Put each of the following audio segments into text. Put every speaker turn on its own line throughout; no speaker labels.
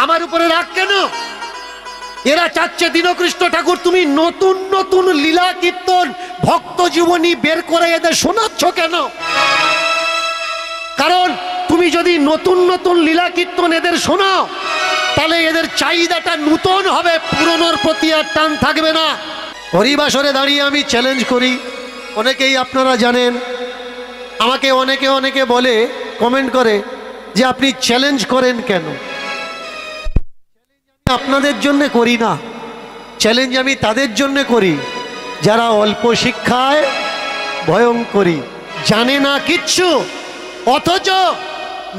আমার উপরে রাগ কেন? এরা চাচ্ছে দীনকৃষ্ণ ঠাকুর তুমি নতুন নতুন লীলা কীর্তন ভক্ত জীবনী বের করে এদের শোনাচ্ছ কেন? কারণ তুমি যদি নতুন নতুন লীলা কীর্তন এদের শোনাও তাহলে এদের চাহিদাটা নতুন হবে, পুরনোর প্রতি আর টান থাকবে না। হরিবাসরে দাঁড়িয়ে আমি চ্যালেঞ্জ করি, অনেকেই আপনারা জানেন, আমাকে অনেকে বলে, কমেন্ট করে যে আপনি চ্যালেঞ্জ করেন কেন? আপনাদের জন্য করি না, চ্যালেঞ্জ আমি তাদের জন্য করি যারা অল্প শিক্ষায় ভয়ঙ্করী, জানে না কিচ্ছু, অথচ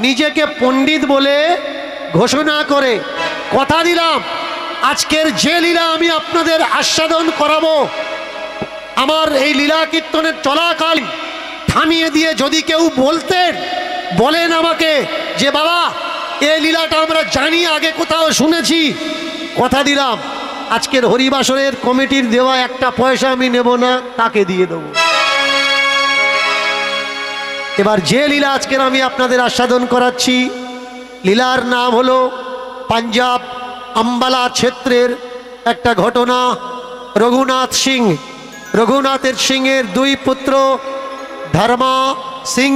নিজেকে পণ্ডিত বলে ঘোষণা করে। কথা দিলাম আজকের যে লীলা আমি আপনাদের আস্বাদন করাবো, আমার এই লীলা কীর্তনের চলাকাল থামিয়ে দিয়ে যদি কেউ বলেন আমাকে যে বাবা এই লীলাটা আমরা জানি, আগে কোথাও শুনেছি, কথা দিলাম আজকের হরিবাসরের কমিটির দেওয়া একটা পয়সা আমি নেব না, তাকে দিয়ে দেবো। এবার যে লীলা আজকের আমি আপনাদের আস্বাদন করাচ্ছি, লীলার নাম হলো পাঞ্জাব আম্বালা ক্ষেত্রের একটা ঘটনা। রঘুনাথের সিংয়ের দুই পুত্র ধর্মা সিং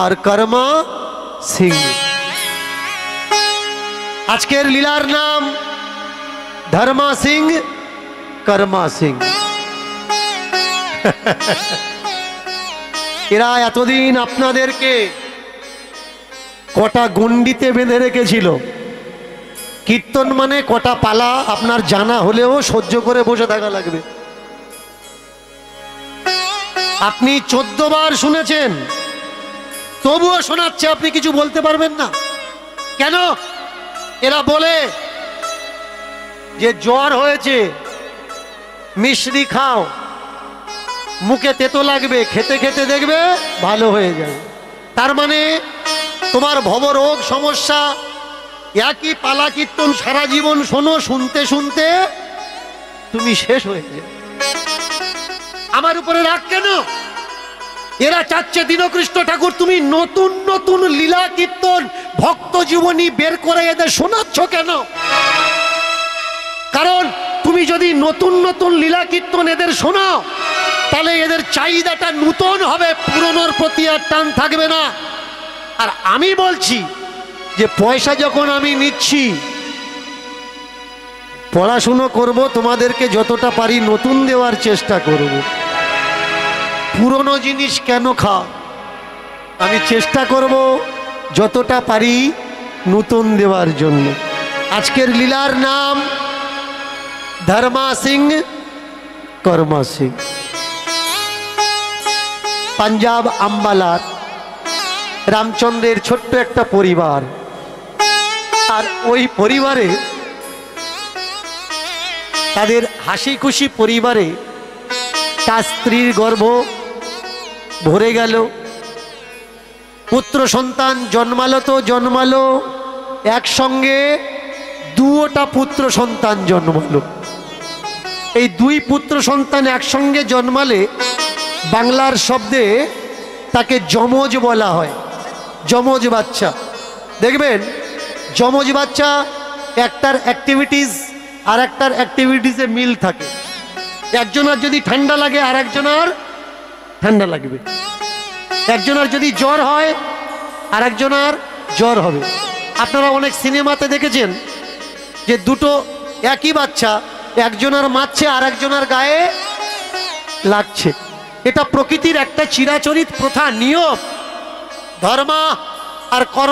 আর কর্মা সিং। আজকের লীলার নাম ধর্মা সিং কর্মা সিং। এরা এতদিন আপনাদেরকে কটা গণ্ডিতে বেঁধে রেখেছিল। কীর্তন মানে কটা পালা আপনার জানা হলেও সহ্য করে বসে থাকা লাগবে। আপনি 14 বার শুনেছেন, তবুও শোনাচ্ছে, আপনি কিছু বলতে পারবেন না কেন? এরা বলে যে জ্বর হয়েছে, মিশ্রি খাও, মুখে তেতো লাগবে, খেতে খেতে দেখবে ভালো হয়ে যাবে। তার মানে তোমার ভবরোগ সমস্যা, একই পালা কীর্তন সারা জীবন শোনো, শুনতে শুনতে তুমি শেষ হয়ে যাবে। আমার উপরে রাগ কেন? এরা চাচ্ছে দীনকৃষ্ণ ঠাকুর তুমি নতুন নতুন লীলা কীর্তন ভক্ত জীবনী বের করে এদের শোনাচ্ছ কেন? কারণ তুমি যদি নতুন নতুন লীলা কীর্তন এদের শোনাও তাহলে এদের চাহিদাটা নতুন হবে, পুরনোর প্রতি আর টান থাকবে না। আর আমি বলছি যে পয়সা যখন আমি নিচ্ছি, পড়াশুনো করব, তোমাদেরকে যতটা পারি নতুন দেওয়ার চেষ্টা করব। পুরনো জিনিস কেন খাও? আমি চেষ্টা করব যতটা পারি নতুন দেওয়ার জন্য। আজকের লীলার নাম ধর্মা সিং কর্মা সিং। পাঞ্জাব আম্বালার রামচন্দ্রের ছোট্ট একটা পরিবার, আর ওই পরিবারে তাদের হাসি খুশি পরিবারে তার স্ত্রীর গর্ভ ভরে গেল, পুত্র সন্তান জন্মালো একসঙ্গে 2টা পুত্র সন্তান জন্মালো। এই 2 পুত্র সন্তান একসঙ্গে জন্মালে বাংলার শব্দে তাকে যমজ বলা হয়। যমজ বাচ্চা, দেখবেন যমজ বাচ্চা একটার অ্যাক্টিভিটিস আর একটার অ্যাক্টিভিটিসে মিল থাকে। একজনের যদি ঠান্ডা লাগে আর একজনের ঠান্ডা লাগবে, একজনের যদি জ্বর হয় আর একজনের জ্বর হবে। আপনারা অনেক সিনেমাতে দেখেছেন যে দুটো একই বাচ্চা একজনের মারছে আর একজনের গায়ে লাগছে। এটা প্রকৃতির একটা চিরাচরিত প্রথা, নিয়ম। ধর্মা আর কর্ম